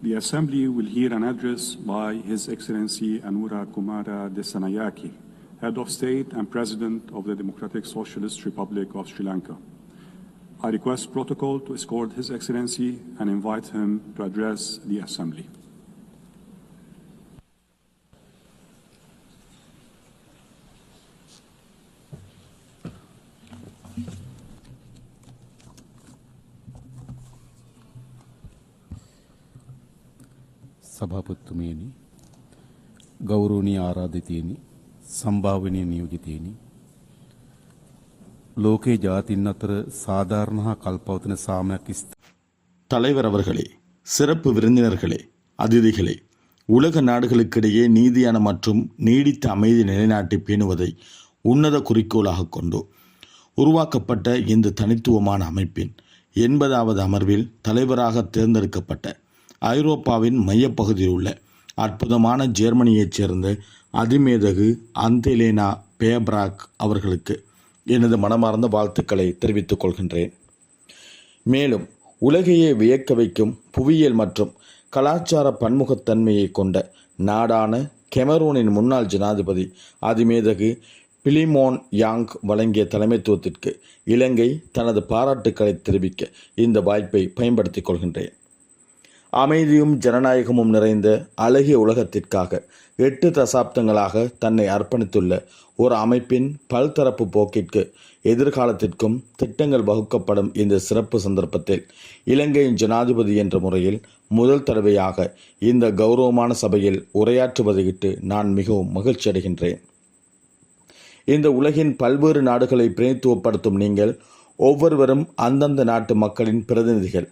The Assembly will hear an address by His Excellency Anura Kumara Desanayake, Head of State and President of the Democratic Socialist Republic of Sri Lanka. I request protocol to escort His Excellency and invite him to address the Assembly. සභාපතිතුමියනි, ගෞරවනීය ආරාධිතයනි, සම්භාවනීය නියෝජිතයනි, லோகே ஜாதியின் அத்தர சாதாரண கல்பவத்தின சாமக்கிஸ்த தலைவர் அவர்களே, சிறப்பு விருந்தினர்களே, அதிதிகளே, உலக நாடுகளுக்கிடையே நீதியான மற்றும் நீடித்த அமைதி நிலைநாட்டி பேணுவதை உன்னத குறிக்கோளாக கொண்டு உருவாக்கப்பட்ட இந்த தனித்துவமான அமைப்பின் 80வது அமர்வில் தலைவராக தேர்ந்தெடுக்கப்பட்ட ஐரோப்பாவின் மையப்பகுதியில் உள்ள அற்புதமான ஜெர்மனியைச் சேர்ந்த அதிமேதகு அந்தெலேனா பேப்ராக் அவர்களுக்கு எனது மனமார்ந்த வாழ்த்துக்களை தெரிவித்துக் கொள்கின்றேன். மேலும் உலகையே வியக்க வைக்கும் புவியியல் மற்றும் கலாச்சார பன்முகத்தன்மையை கொண்ட நாடான கெமரூனின் முன்னாள் ஜனாதிபதி அதிமேதகு பிலிமோன் யாங் வழங்கிய தலைமைத்துவத்திற்கு இலங்கை தனது பாராட்டுக்களை தெரிவிக்க இந்த வாய்ப்பை பயன்படுத்திக் கொள்கின்றேன். அமைதியும் ஜனநாயகமும் நிறைந்த அழகிய உலகத்திற்காக 8 தசாப்தங்களாக தன்னை அர்ப்பணித்துள்ள ஒரு அமைப்பின் பல்தரப்பு போக்கிற்கு எதிர்காலத்திற்கும் திட்டங்கள் வகுக்கப்படும் இந்த சிறப்பு சந்தர்ப்பத்தில் இலங்கையின் ஜனாதிபதி என்ற முறையில் முதல் தடவையாக இந்த கௌரவமான சபையில் உரையாற்றுவதையிட்டு நான் மிகவும் மகிழ்ச்சி அடைகின்றேன். இந்த உலகின் பல்வேறு நாடுகளை பிரதித்துவப்படுத்தும் நீங்கள் ஒவ்வொருவரும் அந்தந்த நாட்டு மக்களின் பிரதிநிதிகள்.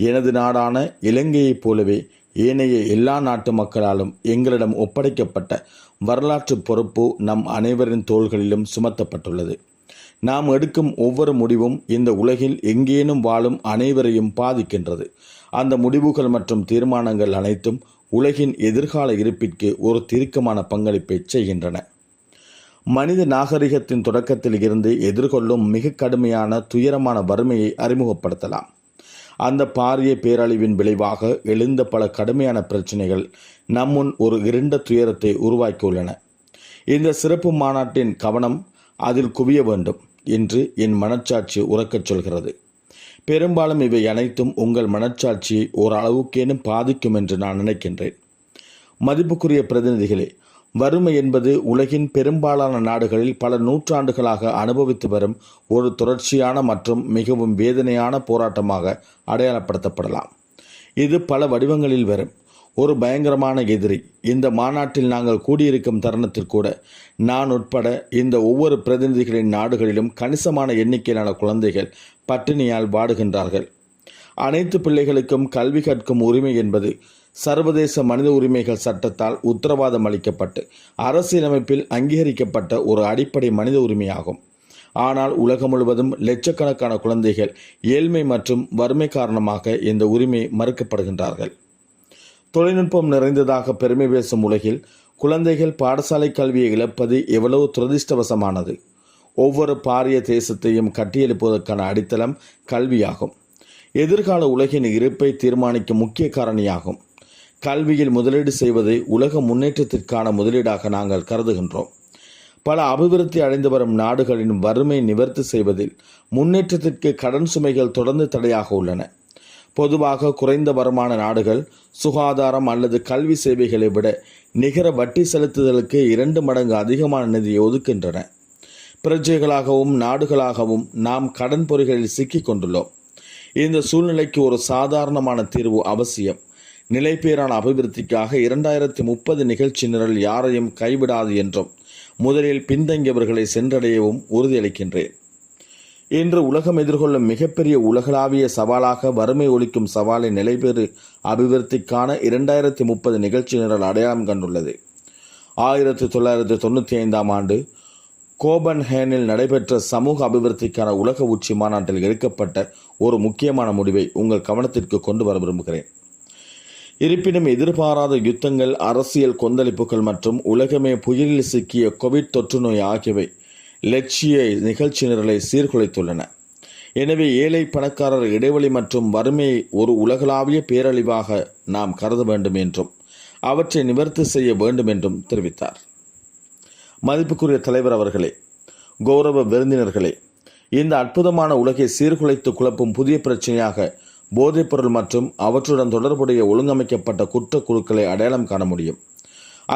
எனது நாடான இலங்கையைப் போலவே ஏனைய எல்லா நாட்டு மக்களாலும் எங்களிடம் ஒப்படைக்கப்பட்ட வரலாற்று பொறுப்பு நம் அனைவரின் தோள்களிலும் சுமத்தப்பட்டுள்ளது. நாம் எடுக்கும் ஒவ்வொரு முடிவும் இந்த உலகில் எங்கேனும் வாழும் அனைவரையும் பாதிக்கின்றது. அந்த முடிவுகள் மற்றும் தீர்மானங்கள் அனைத்தும் உலகின் எதிர்கால இருப்பிற்கு ஒரு தீர்க்கமான பங்களிப்பை செய்கின்றன. மனித நாகரிகத்தின் தொடக்கத்தில் இருந்து எதிர்கொள்ளும் மிக கடுமையான துயரமான வறுமையை அறிமுகப்படுத்தலாம். அந்த பாரிய பேரழிவின் விளைவாக எழுந்த பல கடுமையான பிரச்சனைகள் நம்முன் ஒரு இருண்ட துயரத்தை உருவாக்கியுள்ளன. இந்த சிறப்பு மாநாட்டின் கவனம் அதில் குவிய வேண்டும் என்று என் மனச்சாட்சி உறக்கச் சொல்கிறது. பெரும்பாலும் இவை அனைத்தும் உங்கள் மனச்சாட்சியை ஓரளவுக்கேனும் பாதிக்கும் என்று நான் நினைக்கின்றேன். மதிப்புக்குரிய பிரதிநிதிகளே, வறுமை என்பது உலகின் பெரும்பாலான நாடுகளில் பல நூற்றாண்டுகளாக அனுபவித்து வரும் ஒரு தொடர்ச்சியான மற்றும் மிகவும் வேதனையான போராட்டமாக அடையாளப்படுத்தப்படலாம். இது பல வடிவங்களில் வரும் ஒரு பயங்கரமான எதிரி. இந்த மாநாட்டில் நாங்கள் கூடியிருக்கும் தருணத்தில் கூட நான் உட்பட இந்த ஒவ்வொரு பிரதிநிதிகளின் நாடுகளிலும் கணிசமான எண்ணிக்கையிலான குழந்தைகள் பட்டினியால் வாடுகின்றார்கள். அனைத்து பிள்ளைகளுக்கும் கல்வி கற்கும் உரிமை என்பது சர்வதேச மனித உரிமைகள் சட்டத்தால் உத்தரவாதம் அளிக்கப்பட்டு அரசியலமைப்பில் அங்கீகரிக்கப்பட்ட ஒரு அடிப்படை மனித உரிமையாகும். ஆனால் உலகம் முழுவதும் லட்சக்கணக்கான குழந்தைகள் ஏழ்மை மற்றும் வறுமை காரணமாக இந்த உரிமை மறுக்கப்படுகின்றார்கள். தொழில்நுட்பம் நிறைந்ததாக பெருமை பேசும் உலகில் குழந்தைகள் பாடசாலை கல்வியை இழப்பது எவ்வளவு துரதிர்ஷ்டவசமானது. ஒவ்வொரு பாரிய தேசத்தையும் கட்டியெழுப்புவதற்கான அடித்தளம் கல்வியாகும். எதிர்கால உலகின் இருப்பை தீர்மானிக்கும் முக்கிய காரணியாகும். கல்வியில் முதலீடு செய்வதை உலக முன்னேற்றத்திற்கான முதலீடாக நாங்கள் கருதுகின்றோம். பல அபிவிருத்தி அடைந்து வரும் நாடுகளின் வறுமை நிவர்த்தி செய்வதில் முன்னேற்றத்திற்கு கடன் சுமைகள் தொடர்ந்து தடையாக உள்ளன. பொதுவாக குறைந்த வருமான நாடுகள் சுகாதாரம் அல்லது கல்வி சேவைகளை விட நிகர வட்டி செலுத்துதலுக்கு 2 மடங்கு அதிகமான நிதியை ஒதுக்கின்றன. பிரஜைகளாகவும் நாடுகளாகவும் நாம் கடன் பொறிகளில் சிக்கிக் கொண்டுள்ளோம். இந்த சூழ்நிலைக்கு ஒரு சாதாரணமான தீர்வு அவசியம். நிலைபேறான அபிவிருத்திக்காக 2030 நிகழ்ச்சி நிரல் யாரையும் கைவிடாது என்றும் முதலில் பின்தங்கியவர்களை சென்றடையவும் உறுதியளிக்கின்றேன். இன்று உலகம் எதிர்கொள்ளும் மிகப்பெரிய உலகளாவிய சவாலாக வறுமை ஒழிக்கும் சவாலை நிலைபெறு அபிவிருத்திக்கான 2030 நிகழ்ச்சி நிரல் அடையாளம் கண்டுள்ளது. 1995ஆம் ஆண்டு கோபன்ஹேனில் நடைபெற்ற சமூக அபிவிருத்திக்கான உலக உச்சி மாநாட்டில் எடுக்கப்பட்ட ஒரு முக்கியமான முடிவை உங்கள் கவனத்திற்கு கொண்டு வர விரும்புகிறேன். இருப்பினும் எதிர்பாராத யுத்தங்கள், அரசியல் கொந்தளிப்புகள் மற்றும் உலகமே புயலில் சிக்கிய கோவிட் தொற்று நோய் ஆகியவை லட்சிய நிகழ்ச்சி நிரலை சீர்குலைத்துள்ளன. எனவே ஏழை பணக்காரர் இடைவெளி மற்றும் வறுமையை ஒரு உலகளாவிய பேரழிவாக நாம் கருத வேண்டும் என்றும் அவற்றை நிவர்த்தி செய்ய வேண்டும் என்றும் தெரிவித்தார். மதிப்புக்குரிய தலைவர் அவர்களே, கௌரவ விருந்தினர்களே, இந்த அற்புதமான உலகை சீர்குலைத்து குழப்பும் புதிய பிரச்சனையாக போதைப்பொருள் மற்றும் அவற்றுடன் தொடர்புடைய ஒழுங்கமைக்கப்பட்ட குற்ற குழுக்களை அடையாளம் காண முடியும்.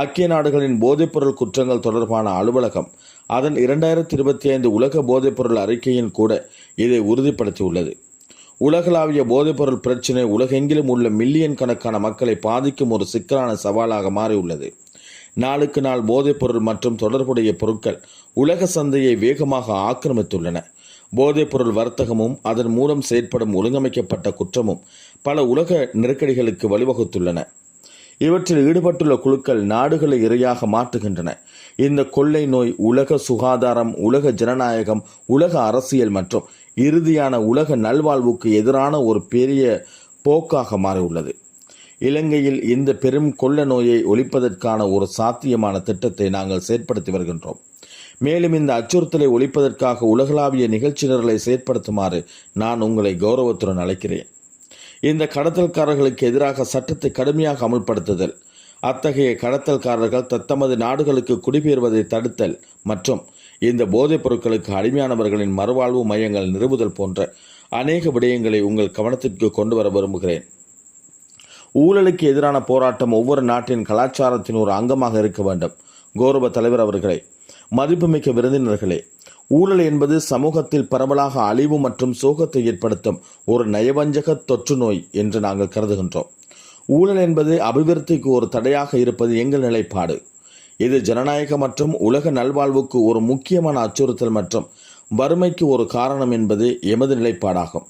ஐக்கிய நாடுகளின் போதைப்பொருள் குற்றங்கள் தொடர்பான அலுவலகம் அதன் 2025 உலக போதைப்பொருள் அறிக்கையின் கூட இதை உறுதிப்படுத்தியுள்ளது. உலகளாவிய போதைப்பொருள் பிரச்சினை உலகெங்கிலும் உள்ள மில்லியன் கணக்கான மக்களை பாதிக்கும் ஒரு சிக்கலான சவாலாக மாறியுள்ளது. நாளுக்கு நாள் போதைப்பொருள் மற்றும் தொடர்புடைய பொருட்கள் உலக சந்தையை வேகமாக ஆக்கிரமித்துள்ளன. போதைப்பொருள் வர்த்தகமும் அதன் மூலம் செயற்படும் ஒழுங்கமைக்கப்பட்ட குற்றமும் பல உலக நெருக்கடிகளுக்கு வழிவகுத்துள்ளன. இவற்றில் ஈடுபட்டுள்ள குழுக்கள் நாடுகளை இரையாக மாற்றுகின்றன. இந்த கொள்ளை நோய் உலக சுகாதாரம், உலக ஜனநாயகம், உலக அரசியல் மற்றும் இறுதியான உலக நல்வாழ்வுக்கு எதிரான ஒரு பெரிய போக்காக மாறியுள்ளது. இலங்கையில் இந்த பெரும் கொள்ள நோயை ஒழிப்பதற்கான ஒரு சாத்தியமான திட்டத்தை நாங்கள் செயற்படுத்தி வருகின்றோம். மேலும் இந்த அச்சுறுத்தலை ஒழிப்பதற்காக உலகளாவிய நிகழ்ச்சி நிரலை செயற்படுத்துமாறு நான் உங்களை கௌரவத்துடன் அழைக்கிறேன். இந்த கடத்தல்காரர்களுக்கு எதிராக சட்டத்தை கடுமையாக அமல்படுத்துதல், அத்தகைய கடத்தல்காரர்கள் தத்தமது நாடுகளுக்கு குடிபெயர்வதை தடுத்தல் மற்றும் இந்த போதைப் பொருட்களுக்கு அடிமையானவர்களின் மறுவாழ்வு மையங்கள் நிறுவுதல் போன்ற அநேக விடயங்களை உங்கள் கவனத்திற்கு கொண்டு வர விரும்புகிறேன். ஊழலுக்கு எதிரான போராட்டம் ஒவ்வொரு நாட்டின் கலாச்சாரத்தின் ஒரு அங்கமாக இருக்க வேண்டும். கௌரவ தலைவர் அவர்களே, மதிப்புமிக்க விருந்தினர்களே, ஊழல் என்பது சமூகத்தில் பரவலாக அழிவு மற்றும் சோகத்தை ஏற்படுத்தும் ஒரு நயவஞ்சக தொற்று நோய் என்று நாங்கள் கருதுகின்றோம். ஊழல் என்பது அபிவிருத்திக்கு ஒரு தடையாக இருப்பது எங்கள் நிலைப்பாடு. இது ஜனநாயக மற்றும் உலக நல்வாழ்வுக்கு ஒரு முக்கியமான அச்சுறுத்தல் மற்றும் வறுமைக்கு ஒரு காரணம் என்பது எமது நிலைப்பாடாகும்.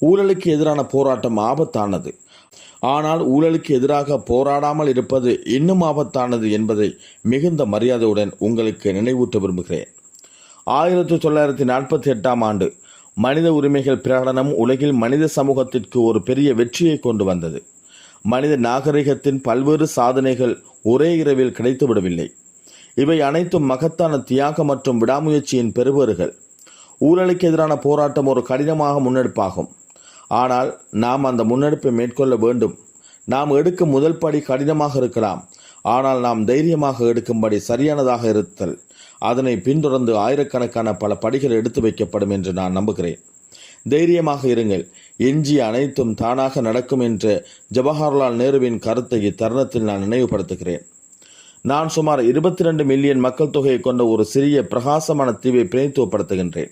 ஊழலுக்கு எதிரான போராட்டம் ஆபத்தானது, ஆனால் ஊழலுக்கு எதிராக போராடாமல் இருப்பது இன்னும் ஆபத்தானது என்பதை மிகுந்த மரியாதையுடன் உங்களுக்கு நினைவூட்ட விரும்புகிறேன். 1948ஆம் ஆண்டு மனித உரிமைகள் பிரகடனம் உலகில் மனித சமூகத்திற்கு ஒரு பெரிய வெற்றியை கொண்டு வந்தது. மனித நாகரிகத்தின் பல்வேறு சாதனைகள் ஒரே இரவில் கிடைத்துவிடவில்லை. இவை அனைத்தும் மகத்தான தியாகம் மற்றும் விடாமுயற்சியின் பெறுபேறுகள். ஊழலுக்கு எதிரான போராட்டம் ஒரு கடினமான முன்னெடுப்பாகும், ஆனால் நாம் அந்த முன்னெடுப்பை மேற்கொள்ள வேண்டும். நாம் எடுக்கும் முதல் படி கடினமாக இருக்கலாம், ஆனால் நாம் தைரியமாக எடுக்கும்படி சரியானதாக இருத்தல், அதனை பின்தொடர்ந்து ஆயிரக்கணக்கான பல படிகள் எடுத்து வைக்கப்படும் என்று நான் நம்புகிறேன். தைரியமாக இருங்கள், எஞ்சிய அனைத்தும் தானாக நடக்கும் என்ற ஜவஹர்லால் நேருவின் கருத்தை இத்தருணத்தில் நான் நினைவுபடுத்துகிறேன். நான் சுமார் 22 மில்லியன் மக்கள் தொகையை கொண்ட ஒரு சிறிய பிரகாசமான தீவை பிரதித்துவப்படுத்துகின்றேன்.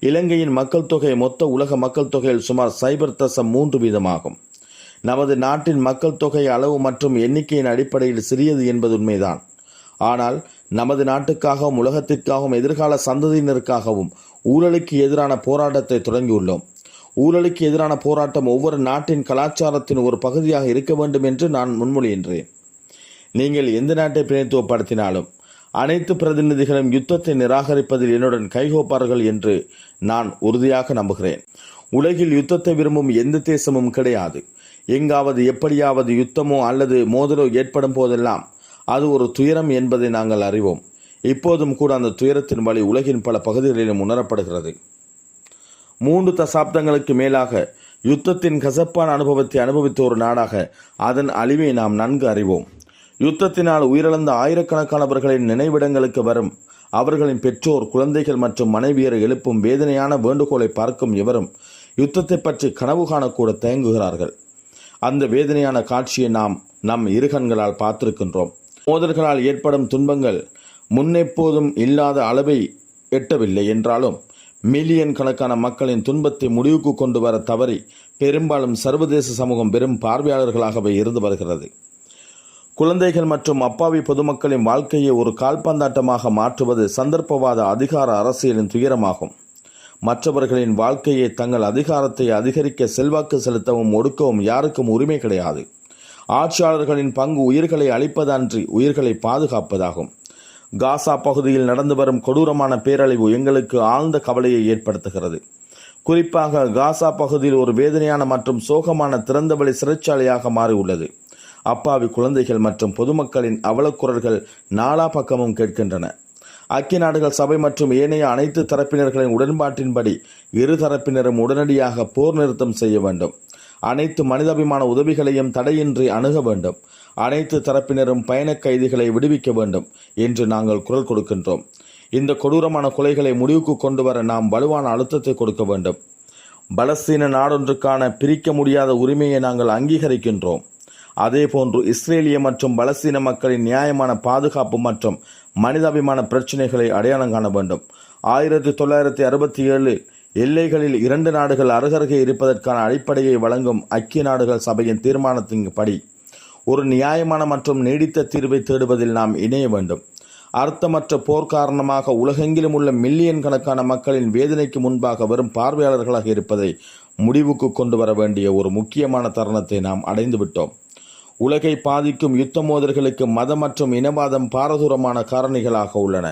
இலங்கையின் மக்கள் தொகை மொத்த உலக மக்கள் தொகையில் சுமார் 0.3% நமது நாட்டின் மக்கள் தொகை அளவு மற்றும் எண்ணிக்கையின் அடிப்படையில் சிறியது என்பது உண்மைதான். ஆனால் நமது நாட்டுக்காகவும் உலகத்திற்காகவும் எதிர்கால சந்ததியினருக்காகவும் ஊழலுக்கு எதிரான போராட்டத்தை தொடங்கியுள்ளோம். ஊழலுக்கு எதிரான போராட்டம் ஒவ்வொரு நாட்டின் கலாச்சாரத்தின் ஒரு பகுதியாக இருக்க வேண்டும் என்று நான் முன்மொழிகின்றேன். நீங்கள் எந்த நாட்டை பிரதிநிதித்துவப்படுத்தினாலும் அனைத்து பிரதிநிதிகளும் யுத்தத்தை நிராகரிப்பதில் என்னுடன் கைகோப்பார்கள் என்று நான் உறுதியாக நம்புகிறேன். உலகில் யுத்தத்தை விரும்பும் எந்த தேசமும் கிடையாது. எங்காவது எப்படியாவது யுத்தமோ அல்லது மோதலோ ஏற்படும் போதெல்லாம் அது ஒரு துயரம் என்பதை நாங்கள் அறிவோம். இப்போதும் கூட அந்த துயரத்தின் வழி உலகின் பல பகுதிகளிலும் உணரப்படுகிறது. 3 தசாப்தங்களுக்கு மேலாக யுத்தத்தின் கசப்பான அனுபவத்தை அனுபவித்த ஒரு நாடாக அதன் அழிவை நாம் நன்கு அறிவோம். யுத்தத்தினால் உயிரிழந்த ஆயிரக்கணக்கானவர்களின் நினைவிடங்களுக்கு வரும் அவர்களின் பெற்றோர், குழந்தைகள் மற்றும் மனைவியரை எழுப்பும் வேதனையான வேண்டுகோளை பார்க்கும் எவரும் யுத்தத்தை பற்றி கனவு காணக்கூட தயங்குகிறார்கள். அந்த வேதனையான காட்சியை நாம் நம் இருகண்களால் பார்த்திருக்கின்றோம். மோதல்களால் ஏற்படும் துன்பங்கள் முன்னெப்போதும் இல்லாத அளவை எட்டவில்லை என்றாலும் மில்லியன் கணக்கான மக்களின் துன்பத்தை முடிவுக்கு கொண்டு வர தவறி பெரும்பாலும் சர்வதேச சமூகம் பெரும் பார்வையாளர்களாகவே இருந்து வருகிறது. குழந்தைகள் மற்றும் அப்பாவி பொதுமக்களின் வாழ்க்கையை ஒரு கால்பந்தாட்டமாக மாற்றுவது சந்தர்ப்பவாத அதிகார அரசியலின் துயரமாகும். மற்றவர்களின் வாழ்க்கையை தங்கள் அதிகாரத்தை அதிகரிக்க செல்வாக்கு செலுத்தவும் ஒடுக்கவும் யாருக்கும் உரிமை கிடையாது. ஆட்சியாளர்களின் பங்கு உயிர்களை அழிப்பதன்றி உயிர்களை பாதுகாப்பதாகும். காசா பகுதியில் நடந்து வரும் கொடூரமான பேரழிவு எங்களுக்கு ஆழ்ந்த கவலையை ஏற்படுத்துகிறது. குறிப்பாக காசா பகுதியில் ஒரு வேதனையான மற்றும் சோகமான திறந்தவெளி சிறைச்சாலையாக மாறியுள்ளது. அப்பாவி குழந்தைகள் மற்றும் பொதுமக்களின் அவலக்குரல்கள் நாலா பக்கமும் கேட்கின்றன. ஐக்கிய நாடுகள் சபை மற்றும் ஏனைய அனைத்து தரப்பினர்களின் உடன்பாட்டின்படி இரு தரப்பினரும் உடனடியாக போர் நிறுத்தம் செய்ய வேண்டும். அனைத்து மனிதாபிமான உதவிகளையும் தடையின்றி அணுக வேண்டும். அனைத்து தரப்பினரும் பயண கைதிகளை விடுவிக்க வேண்டும் என்று நாங்கள் குரல் கொடுக்கின்றோம். இந்த கொடூரமான கொலைகளை முடிவுக்கு கொண்டு வர நாம் வலுவான அழுத்தத்தை கொடுக்க வேண்டும். பலஸ்தீன நாடொன்றுக்கான பிரிக்க முடியாத உரிமையை நாங்கள் அங்கீகரிக்கின்றோம். அதேபோன்று இஸ்ரேலிய மற்றும் பலஸ்தீன மக்களின் நியாயமான பாதுகாப்பு மற்றும் மனிதாபிமான பிரச்சினைகளை அடையாளம் காண வேண்டும். 1967 எல்லைகளில் 2 நாடுகள் அருகருகே இருப்பதற்கான அடிப்படையை வழங்கும் ஐக்கிய நாடுகள் சபையின் தீர்மானத்தின்படி ஒரு நியாயமான மற்றும் நீடித்த தீர்வை தேடுவதில் நாம் இணைய வேண்டும். அர்த்தமற்ற போர் காரணமாக உலகெங்கிலும் உள்ள மில்லியன் கணக்கான மக்களின் வேதனைக்கு முன்பாக வெறும் பார்வையாளர்களாக இருப்பதை முடிவுக்கு கொண்டு வர வேண்டிய ஒரு முக்கியமான தருணத்தை நாம் அடைந்துவிட்டோம். உலகை பாதிக்கும் யுத்த மோதல்களுக்கு மதம் மற்றும் இனவாதம் பாரதூரமான காரணிகளாக உள்ளன.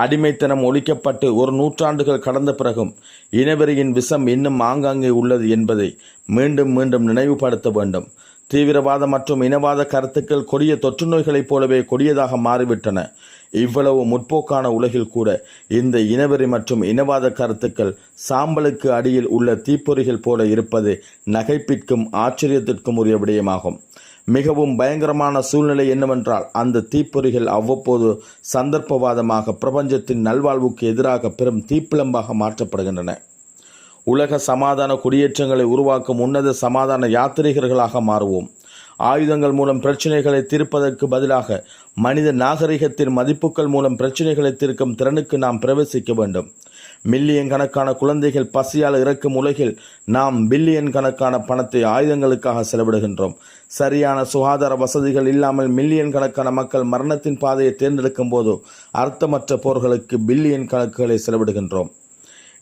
அடிமைத்தனம் ஒழிக்கப்பட்டு 1 நூற்றாண்டுகள் கடந்த பிறகும் இனவெறியின் விஷம் இன்னும் ஆங்காங்கே உள்ளது என்பதை மீண்டும் மீண்டும் நினைவுபடுத்த வேண்டும். தீவிரவாத மற்றும் இனவாத கருத்துக்கள் கொடிய தொற்று நோய்களைப் போலவே கொடியதாக மாறிவிட்டன. இவ்வளவு முற்போக்கான உலகில் கூட இந்த இனவெறி மற்றும் இனவாத கருத்துக்கள் சாம்பலுக்கு அடியில் உள்ள தீப்பொறிகள் போல இருப்பது நகைப்பிற்கும் ஆச்சரியத்திற்கும் உரிய விடயமாகும். மிகவும் பயங்கரமான சூழ்நிலை என்னவென்றால் அந்த தீப்பொறிகள் அவ்வப்போது சந்தர்ப்பவாதமாக பிரபஞ்சத்தின் நல்வாழ்வுக்கு எதிராக பெரும் தீப்பிழம்பாக மாற்றப்படுகின்றன. உலக சமாதான குடியேற்றங்களை உருவாக்கும் உன்னத சமாதான யாத்திரிகர்களாக மாறுவோம். ஆயுதங்கள் மூலம் பிரச்சினைகளை தீர்ப்பதற்கு பதிலாக மனித நாகரிகத்தின் மதிப்புகள் மூலம் பிரச்சினைகளை தீர்க்கும் திறனுக்கு நாம் பிரவேசிக்க வேண்டும். மில்லியன் கணக்கான குழந்தைகள் பசியால் இறக்கும் உலகில் நாம் பில்லியன் கணக்கான பணத்தை ஆயுதங்களுக்காக செலவிடுகின்றோம். சரியான சுகாதார வசதிகள் இல்லாமல் மில்லியன் கணக்கான மக்கள் மரணத்தின் பாதையை தேர்ந்தெடுக்கும் போது அர்த்தமற்ற போர்களுக்கு பில்லியன் கணக்குகளை செலவிடுகின்றோம்.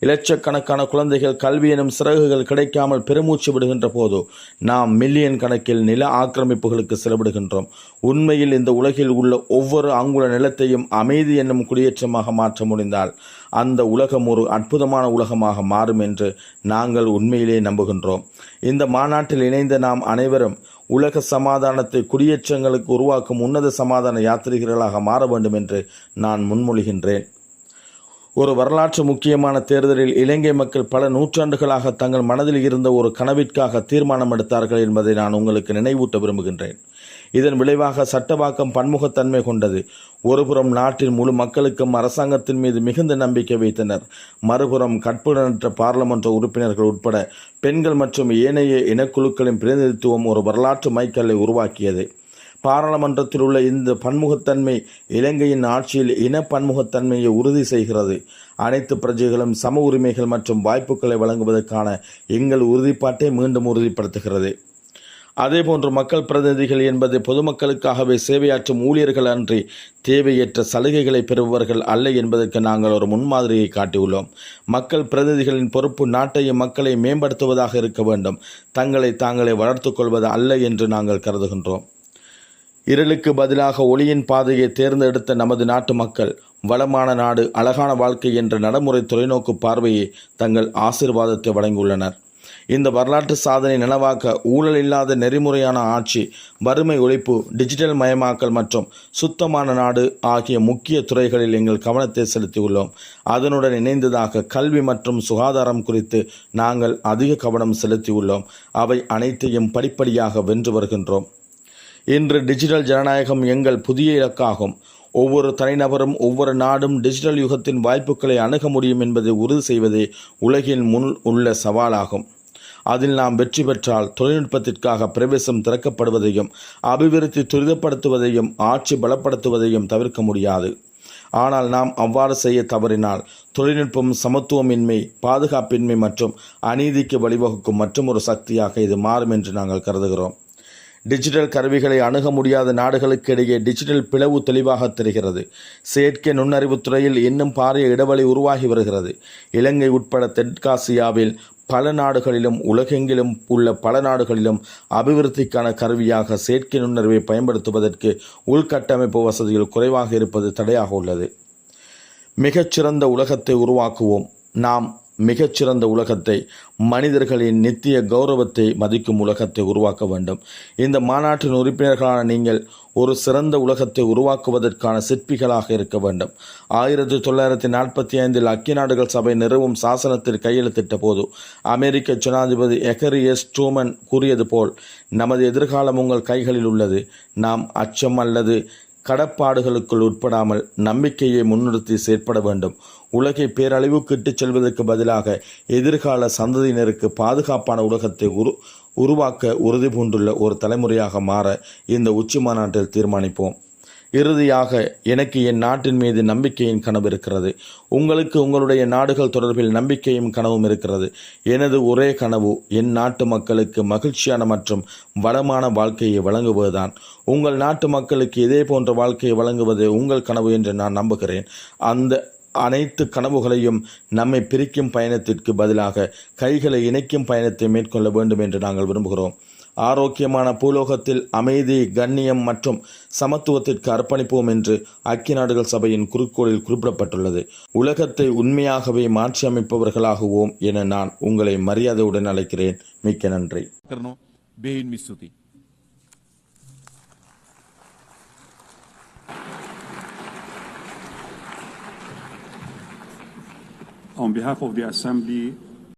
இலட்சக்கணக்கான குழந்தைகள் கல்வி எனும் சிறகுகள் கிடைக்காமல் பெருமூச்சு விடுகின்ற போது நாம் மில்லியன் கணக்கில் நில ஆக்கிரமிப்புகளுக்கு செலவிடுகின்றோம். உண்மையில் இந்த உலகில் உள்ள ஒவ்வொரு அங்குல நிலத்தையும் அமைதி என்னும் குடியேற்றமாக மாற்ற முடிந்தால் அந்த உலகம் ஒரு அற்புதமான உலகமாக மாறும் என்று நாங்கள் உண்மையிலே நம்புகின்றோம். இந்த மாநாட்டில் இணைந்த நாம் அனைவரும் உலக சமாதானத்தை குடியேற்றங்களுக்கு உருவாக்கும் உன்னத சமாதான யாத்திரிகர்களாக மாற வேண்டும் என்று நான் முன்மொழிகின்றேன். ஒரு வரலாற்று முக்கியமான தேர்தலில் இலங்கை மக்கள் பல நூற்றாண்டுகளாக தங்கள் மனதில் இருந்த ஒரு கனவிற்காக தீர்மானம் எடுத்தார்கள் என்பதை நான் உங்களுக்கு நினைவூட்ட விரும்புகின்றேன். இதன் விளைவாக சட்டவாக்கம் பன்முகத்தன்மை கொண்டது. ஒருபுறம் நாட்டின் முழு மக்களுக்கும் அரசாங்கத்தின் மீது மிகுந்த நம்பிக்கை வைத்தனர். மறுபுறம் கற்புடனற்ற பாராளுமன்ற உறுப்பினர்கள் உட்பட பெண்கள் மற்றும் ஏனைய இனக்குழுக்களின் பிரதிநிதித்துவம் ஒரு வரலாற்று மைல்கல்லை உருவாக்கியது. பாராளுமன்றத்தில் உள்ள இந்த பன்முகத்தன்மை இலங்கையின் ஆட்சியில் இன பன்முகத்தன்மையை உறுதி செய்கிறது. அனைத்து பிரஜைகளும் சம உரிமைகள் மற்றும் வாய்ப்புகளை வழங்குவதற்கான எங்கள் உறுதிப்பாட்டை மீண்டும் உறுதிப்படுத்துகிறது. அதேபோன்று மக்கள் பிரதிநிதிகள் என்பது பொதுமக்களுக்காகவே சேவையாற்றும் ஊழியர்கள் அன்றி தேவையற்ற சலுகைகளை பெறுபவர்கள் அல்ல என்பதற்கு நாங்கள் ஒரு முன்மாதிரியை காட்டியுள்ளோம். மக்கள் பிரதிநிதிகளின் பொறுப்பு நாட்டையும் மக்களை மேம்படுத்துவதாக இருக்க வேண்டும், தங்களை தாங்களே வளர்த்துக் கொள்வது அல்ல என்று நாங்கள் கருதுகின்றோம். இருளுக்கு பதிலாக ஒளியின் பாதையை தேர்ந்தெடுத்த நமது நாட்டு மக்கள் வளமான நாடு, அழகான வாழ்க்கை என்ற நடைமுறை தொலைநோக்கு பார்வையை தங்கள் ஆசீர்வாதத்தை வழங்கியுள்ளனர். இந்த வரலாற்று சாதனை நனவாக்க ஊழல் இல்லாத நெறிமுறையான ஆட்சி, வறுமை ஒழிப்பு, டிஜிட்டல் மயமாக்கல் மற்றும் சுத்தமான நாடு ஆகிய முக்கிய துறைகளில் எங்கள் கவனத்தை செலுத்தியுள்ளோம். அதனுடன் இணைந்ததாக கல்வி மற்றும் சுகாதாரம் குறித்து நாங்கள் அதிக கவனம் செலுத்தியுள்ளோம். அவை அனைத்தையும் படிப்படியாக வென்று வருகின்றோம். இன்று டிஜிட்டல் ஜனநாயகம் எங்கள் புதிய இலக்காகும். ஒவ்வொரு தனிநபரும் ஒவ்வொரு நாடும் டிஜிட்டல் யுகத்தின் வாய்ப்புகளை அணுக முடியும் என்பதை உறுதி செய்வதே உலகின் முன் உள்ள சவாலாகும். அதில் நாம் வெற்றி பெற்றால் தொழில்நுட்பத்திற்காக பிரவேசம் திறக்கப்படுவதையும் அபிவிருத்தி துரிதப்படுத்துவதையும் ஆட்சி பலப்படுத்துவதையும் தவிர்க்க முடியாது. ஆனால் நாம் அவ்வாறு செய்ய தவறினால் தொழில்நுட்பம் சமத்துவமின்மை, பாதுகாப்பின்மை மற்றும் அநீதிக்கு வழிவகுக்கும் மற்றொரு சக்தியாக இது மாறும் என்று நாங்கள் கருதுகிறோம். டிஜிட்டல் கருவிகளை அணுக முடியாத நாடுகளுக்கு இடையே டிஜிட்டல் பிளவு தெளிவாக தெரிகிறது. செயற்கை நுண்ணறிவுத் துறையில் இன்னும் பாரிய இடைவெளி உருவாகி வருகிறது. இலங்கை உட்பட தெற்காசியாவில் பல நாடுகளிலும் உலகெங்கிலும் உள்ள பல நாடுகளிலும் அபிவிருத்திக்கான கருவியாக செயற்கை நுண்ணறிவை பயன்படுத்துவதற்கு உள்கட்டமைப்பு வசதிகள் குறைவாக இருப்பது தடையாக உள்ளது. மிகச்சிறந்த உலகத்தை உருவாக்குவோம். நாம் மிகச்சிறந்த உலகத்தை, மனிதர்களின் நித்திய கௌரவத்தை மதிக்கும் உலகத்தை உருவாக்க வேண்டும். இந்த மாநாட்டின் உறுப்பினர்களான நீங்கள் ஒரு சிறந்த உலகத்தை உருவாக்குவதற்கான சிற்பிகளாக இருக்க வேண்டும். 1945 ஐக்கிய நாடுகள் சபை நிறுவும் சாசனத்தில் கையெழுத்திட்ட போது அமெரிக்க ஜனாதிபதி எகரி எஸ் ட்ரூமன் கூறியது போல், நமது எதிர்காலம் உங்கள் கைகளில் உள்ளது. நாம் அச்சம் அல்லது கடப்பாடுகளுக்குள் உட்படாமல் நம்பிக்கையை முன்னிறுத்தி செயற்பட வேண்டும். உலகை பேரழிவுக்கு இட்டுச் செல்வதற்கு பதிலாக எதிர்கால சந்ததியினருக்கு பாதுகாப்பான உலகத்தை உருவாக்க உறுதி பூண்டுள்ள ஒரு தலைமுறையாக மாற இந்த உச்சி மாநாட்டில் தீர்மானிப்போம். இறுதியாக, எனக்கு என் நாட்டின் மீது நம்பிக்கையின் கனவு இருக்கிறது. உங்களுக்கு உங்களுடைய நாடுகள் தொடர்பில் நம்பிக்கையும் கனவும் இருக்கிறது. எனது ஒரே கனவு என் நாட்டு மக்களுக்கு மகிழ்ச்சியான மற்றும் வளமான வாழ்க்கையை வழங்குவதுதான். உங்கள் நாட்டு மக்களுக்கு இதே போன்ற வாழ்க்கையை வழங்குவது உங்கள் கனவு என்று நான் நம்புகிறேன். அந்த அனைத்து கனவுகளையும் நம்மை பிரிக்கும் பயணத்திற்கு பதிலாக கைகளை இணைக்கும் பயணத்தை மேற்கொள்ள வேண்டும் என்று நாங்கள் விரும்புகிறோம். ஆரோக்கியமான பூலோகத்தில் அமைதி, கண்ணியம் மற்றும் சமத்துவத்திற்கு அர்ப்பணிப்போம் என்று ஐக்கிய நாடுகள் சபையின் குறிக்கோளில் குறிப்பிடப்பட்டுள்ளது. உலகத்தை உண்மையாகவே மாற்றி அமைப்பவர்களாகுவோம் என நான் உங்களை மரியாதையுடன் அழைக்கிறேன். மிக்க நன்றி. On behalf of the Assembly,